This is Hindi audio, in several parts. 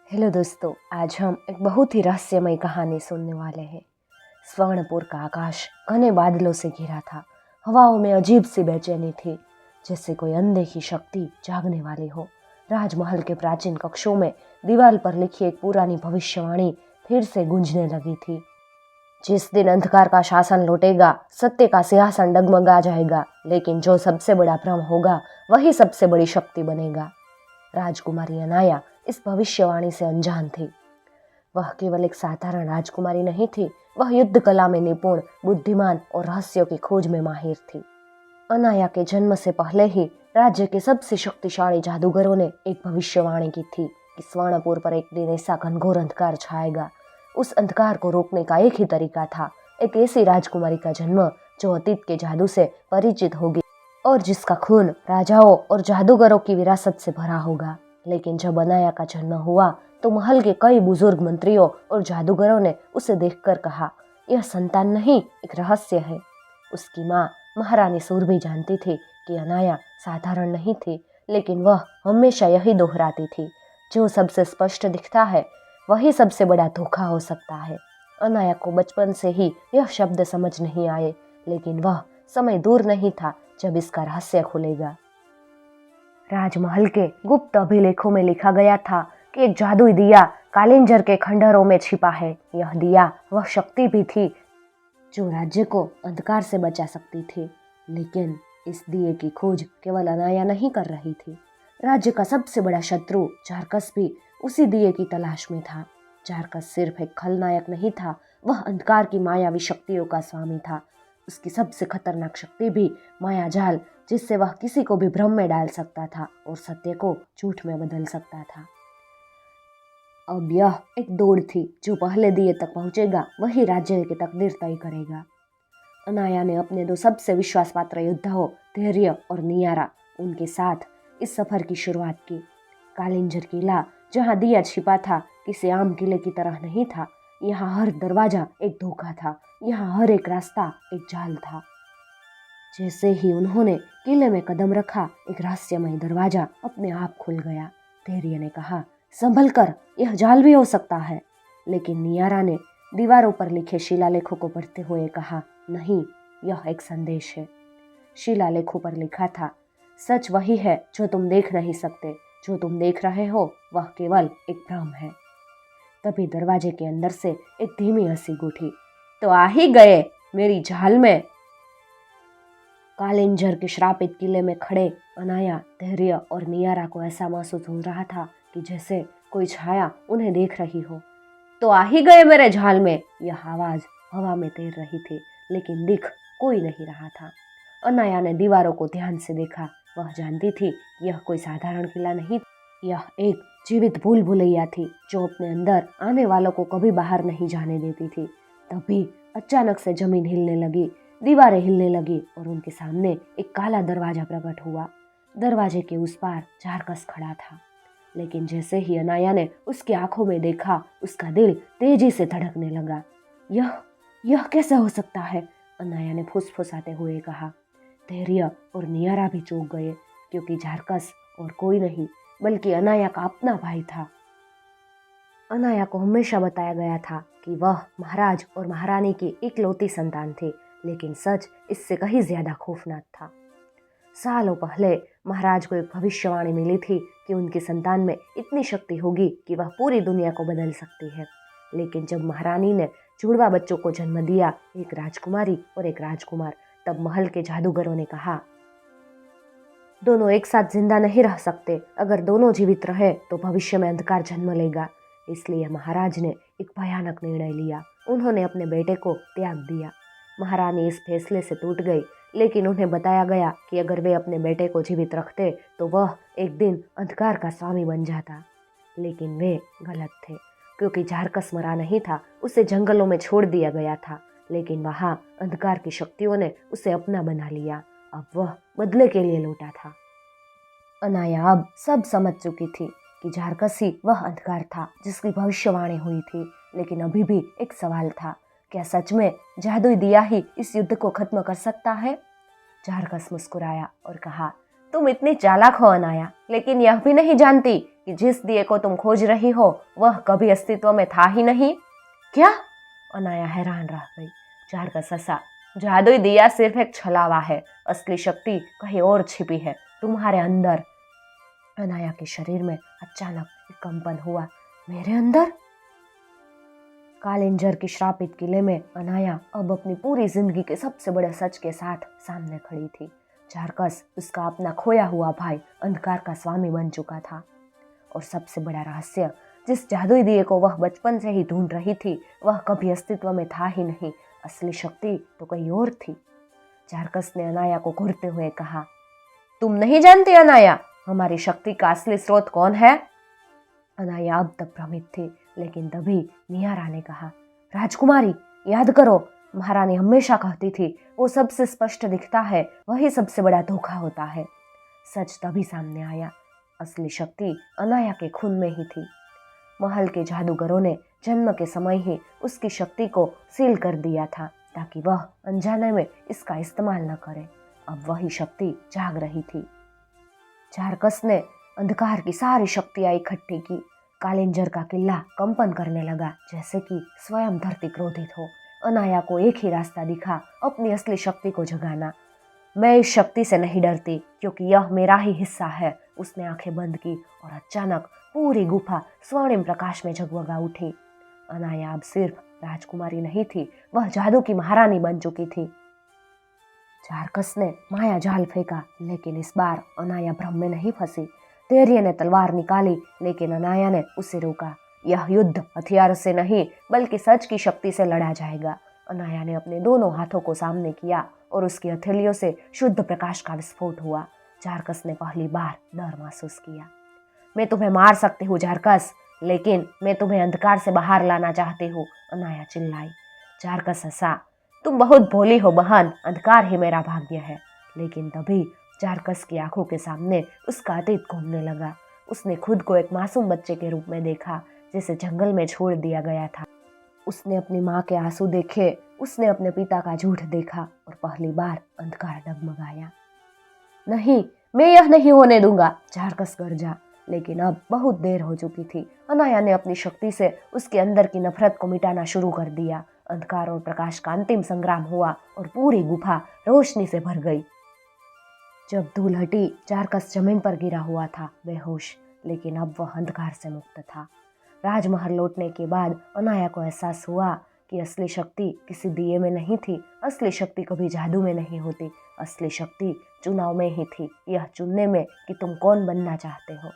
हेलो दोस्तों, आज हम एक बहुत ही रहस्यमय कहानी सुनने वाले हैं। स्वर्णपुर का आकाश घने बादलों से घिरा था। हवाओं में अजीब सी बेचैनी थी, जैसे कोई अनदेखी शक्ति जागने वाली हो। राजमहल के प्राचीन कक्षों में दीवार पर लिखी एक पुरानी भविष्यवाणी फिर से गूंजने लगी थी। जिस दिन अंधकार का शासन लौटेगा, सत्य का सिंहासन डगमगा जाएगा, लेकिन जो सबसे बड़ा भ्रम होगा वही सबसे बड़ी शक्ति बनेगा। राजकुमारी अनाया इस भविष्यवाणी से अनजान थी। वह केवल एक साधारण राजकुमारी नहीं थी, वह युद्ध कला में निपुण, बुद्धिमान और रहस्यों की खोज में माहिर थी। अनाया के जन्म से पहले ही राज्य के सबसे शक्तिशाली जादूगरों ने एक भविष्यवाणी की थी कि स्वर्णपुर पर एक दिन ऐसा घनघोर अंधकार छाएगा। उस अंधकार को रोकने का एक ही तरीका था, एक ऐसी राजकुमारी का जन्म जो अतीत के जादू से परिचित होगी और जिसका खून राजाओं और जादूगरों की विरासत से भरा होगा। लेकिन जब अनाया का जन्म हुआ तो महल के कई बुजुर्ग मंत्रियों और जादूगरों ने उसे देखकर कहा, यह संतान नहीं, एक रहस्य है। उसकी माँ महारानी सुरभि जानती थी कि अनाया साधारण नहीं थी, लेकिन वह हमेशा यही दोहराती थी, जो सबसे स्पष्ट दिखता है वही सबसे बड़ा धोखा हो सकता है। अनाया को बचपन से ही यह शब्द समझ नहीं आए, लेकिन वह समय दूर नहीं था जब इसका रहस्य खुलेगा। राजमहल के गुप्त अभिलेखों में लिखा गया था कि एक जादुई दिया कालिंजर के खंडहरों में छिपा है। यह दिया वह शक्ति भी थी जो राज्य को अंधकार से बचा सकती थी, लेकिन इस दिए की खोज केवल अनाया नहीं कर रही थी। राज्य का सबसे बड़ा शत्रु जारकस भी उसी दिए की तलाश में था। जारकस सिर्फ एक खलनायक नहीं था, वह अंधकार की मायावी शक्तियों का स्वामी था। उसकी सबसे खतरनाक शक्ति भी मायाजाल, जिससे वह किसी को भी भ्रम में डाल सकता था और सत्य को झूठ में बदल सकता था। अब यह एक दौड़ थी, जो पहले दिए तक पहुंचेगा वही राज्य की तकदीर तय करेगा। अनाया ने अपने दो सबसे विश्वासपात्र योद्धाओं धैर्य और नियारा उनके साथ इस सफर की शुरुआत की। कालिंजर किला, जहां दिया छिपा था, किसी आम किले की तरह नहीं था। यहाँ हर दरवाजा एक धोखा था, यहाँ हर एक रास्ता एक जाल था। जैसे ही उन्होंने किले में कदम रखा, एक रहस्यमय दरवाजा अपने आप खुल गया। धैर्य ने कहा, संभल कर, यह जाल भी हो सकता है। लेकिन नियारा ने दीवारों पर लिखे शिलालेखों को पढ़ते हुए कहा, नहीं, यह एक संदेश है। शिलालेखों पर लिखा था, सच वही है जो तुम देख नहीं सकते, जो तुम देख रहे हो वह केवल एक भ्रम है। तभी दरवाजे के अंदर से एक धीमी हंसी गूंजी, तो आ ही गए मेरी जाल में। कालिंजर के श्रापित किले में खड़े अनाया, धैर्य और नियारा को ऐसा महसूस हो रहा था कि जैसे कोई छाया उन्हें देख रही हो। तो आ ही गए मेरे जाल में, यह आवाज हवा में तैर रही थी, लेकिन दिख कोई नहीं रहा था। अनाया ने दीवारों को ध्यान से देखा। वह जानती थी यह कोई साधारण किला नहीं, यह एक जीवित भूल भुलैया थी जो अपने अंदर आने वालों को कभी बाहर नहीं जाने देती थी। तभी अचानक से जमीन हिलने लगी, दीवारें हिलने लगी और उनके सामने एक काला दरवाजा प्रकट हुआ। दरवाजे के उस पार जारकस खड़ा था, लेकिन जैसे ही अनाया ने उसकी आंखों में देखा, उसका दिल तेजी से धड़कने लगा। यह कैसे हो सकता है? अनाया ने फुसफुसाते हुए कहा। धैर्य और नियारा भी चौंक गए, क्योंकि जारकस और कोई नहीं बल्कि अनाया का अपना भाई था। अनाया को हमेशा बताया गया था कि वह महाराज और महारानी की इकलौती संतान थी, लेकिन सच इससे कहीं ज्यादा खौफनाक था। सालों पहले महाराज को एक भविष्यवाणी मिली थी कि उनकी संतान में इतनी शक्ति होगी कि वह पूरी दुनिया को बदल सकती है। लेकिन जब महारानी ने जुड़वा बच्चों को जन्म दिया, एक राजकुमारी और एक राजकुमार, तब महल के जादूगरों ने कहा, दोनों एक साथ जिंदा नहीं रह सकते। अगर दोनों जीवित रहे तो भविष्य में अंधकार जन्म लेगा। इसलिए महाराज ने एक भयानक निर्णय लिया। उन्होंने अपने बेटे को त्याग दिया। महारानी इस फैसले से टूट गई, लेकिन उन्हें बताया गया कि अगर वे अपने बेटे को जीवित रखते तो वह एक दिन अंधकार का स्वामी बन जाता। लेकिन वे गलत थे, क्योंकि जारकस मरा नहीं था, उसे जंगलों में छोड़ दिया गया था। लेकिन वहाँ अंधकार की शक्तियों ने उसे अपना बना लिया। अब वह बदले के लिए लौटा था। अनाया अब सब समझ चुकी थी कि जारकस ही वह अंधकार था जिसकी भविष्यवाणी हुई थी। लेकिन अभी भी एक सवाल था, क्या सच में जादुई दिया ही इस युद्ध को खत्म कर सकता है? जारकस मुस्कुराया और कहा, तुम इतनी चालाक हो अनाया, लेकिन यह भी नहीं जानती कि जिस दिए को तुम खोज रही हो वह कभी अस्तित्व में था ही नहीं। क्या? अनाया हैरान रह गई। चारकस हंसा। जादुई दिया सिर्फ एक छलावा है, असली शक्ति कहीं और छिपी है, तुम्हारे अंदर। अनाया के शरीर में अचानक एक कंपन हुआ। मेरे अंदर? कालिंजर की श्रापित किले में अनाया अब अपनी पूरी जिंदगी के सबसे बड़े सच के साथ सामने खड़ी थी। चारकस उसका अपना खोया हुआ भाई अंधकार का स्वामी बन चुका था। और सबसे बड़ा रहस्य, जिस जादुई दिए को वह बचपन से ही ढूंढ रही थी वह कभी अस्तित्व में था ही नहीं, असली शक्ति तो कहीं और थी। चारकस ने अनाया को घूरते हुए कहा, तुम नहीं जानती अनाया, हमारी शक्ति का असली स्रोत कौन है? अनाया अब तक भ्रमित थी, लेकिन तभी नियारा ने कहा, राजकुमारी याद करो, महारानी हमेशा कहती थी वो सबसे स्पष्ट दिखता है वही सबसे बड़ा धोखा होता है। सच तभी सामने आया, असली शक्ति अनाया के खून में ही थी। महल के जादूगरों ने जन्म के समय ही उसकी शक्ति को सील कर दिया था ताकि वह अनजाने में इसका इस्तेमाल न करे। अब वही शक्ति जाग रही थी। चारकस ने अंधकार की सारी शक्तियां इकट्ठी की। कालिंजर का किला कंपन करने लगा जैसे कि स्वयं धरती क्रोधित हो। अनाया को एक ही रास्ता दिखा, अपनी असली शक्ति को जगाना। मैं इस शक्ति से नहीं डरती क्योंकि यह मेरा ही हिस्सा है। उसने आंखें बंद की और अचानक पूरी गुफा स्वर्णिम प्रकाश में जगमगा उठी। अनाया अब सिर्फ राजकुमारी नहीं थी, वह जादू की महारानी बन चुकी थी। चारकस ने माया जाल फेंका, लेकिन इस बार अनाया भ्रम में नहीं फंसी। धैर्य ने तलवार निकाली, लेकिन अनाया ने उसे रोका। यह युद्ध हथियार से नहीं बल्कि सच की शक्ति से लड़ा जाएगा। अनाया ने अपने दोनों हाथों को सामने किया और उसकी हथेलियों से शुद्ध प्रकाश का विस्फोट हुआ। चारकस ने पहली बार डर महसूस किया। मैं तुम्हें मार सकती हूँ चारकस, लेकिन मैं तुम्हें अंधकार से बाहर लाना चाहती हूँ, अनाया चिल्लाई। चारकस हंसा। तुम बहुत भोली हो बहन, अंधकार ही मेरा भाग्य है। लेकिन तभी चारकस की आंखों के सामने उसका अतीत घूमने लगा। उसने खुद को एक मासूम बच्चे के रूप में देखा जिसे जंगल में छोड़ दिया गया था। उसने अपनी माँ के आंसू देखे, उसने अपने पिता का झूठ देखा और पहली बार अंधकार डगमगाया। नहीं, मैं यह नहीं होने दूंगा, चारकस गरजा। लेकिन अब बहुत देर हो चुकी थी। अनाया ने अपनी शक्ति से उसके अंदर की नफरत को मिटाना शुरू कर दिया। अंधकार और प्रकाश का अंतिम संग्राम हुआ और पूरी गुफा रोशनी से भर गई। जब धूल हटी, चारकस जमीन पर गिरा हुआ था बेहोश, लेकिन अब वह अंधकार से मुक्त था। राजमहल लौटने के बाद अनाया को एहसास हुआ कि असली शक्ति किसी दिए में नहीं थी। असली शक्ति कभी जादू में नहीं होती, असली शक्ति चुनाव में ही थी, यह चुनने में कि तुम कौन बनना चाहते हो।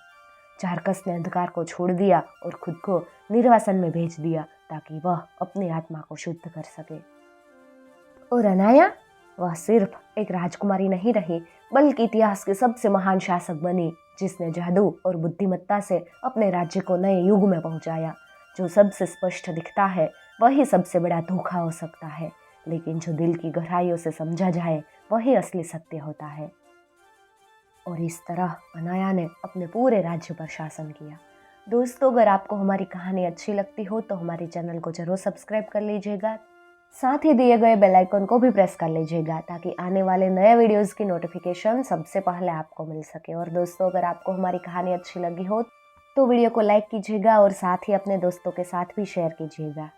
चारकस ने अंधकार को छोड़ दिया और खुद को निर्वासन में भेज दिया ताकि वह अपनी आत्मा को शुद्ध कर सके। और अनाया, वह सिर्फ एक राजकुमारी नहीं रही बल्कि इतिहास के सबसे महान शासक बनी, जिसने जादू और बुद्धिमत्ता से अपने राज्य को नए युग में पहुंचाया। जो सबसे स्पष्ट दिखता है वही सबसे बड़ा धोखा हो सकता है, लेकिन जो दिल की गहराइयों से समझा जाए वही असली सत्य होता है। और इस तरह अनाया ने अपने पूरे राज्य पर शासन किया। दोस्तों, अगर आपको हमारी कहानी अच्छी लगती हो तो हमारे चैनल को जरूर सब्सक्राइब कर लीजिएगा। साथ ही दिए गए बेल आइकन को भी प्रेस कर लीजिएगा ताकि आने वाले नए वीडियोस की नोटिफिकेशन सबसे पहले आपको मिल सके। और दोस्तों, अगर आपको हमारी कहानी अच्छी लगी हो तो वीडियो को लाइक कीजिएगा और साथ ही अपने दोस्तों के साथ भी शेयर कीजिएगा।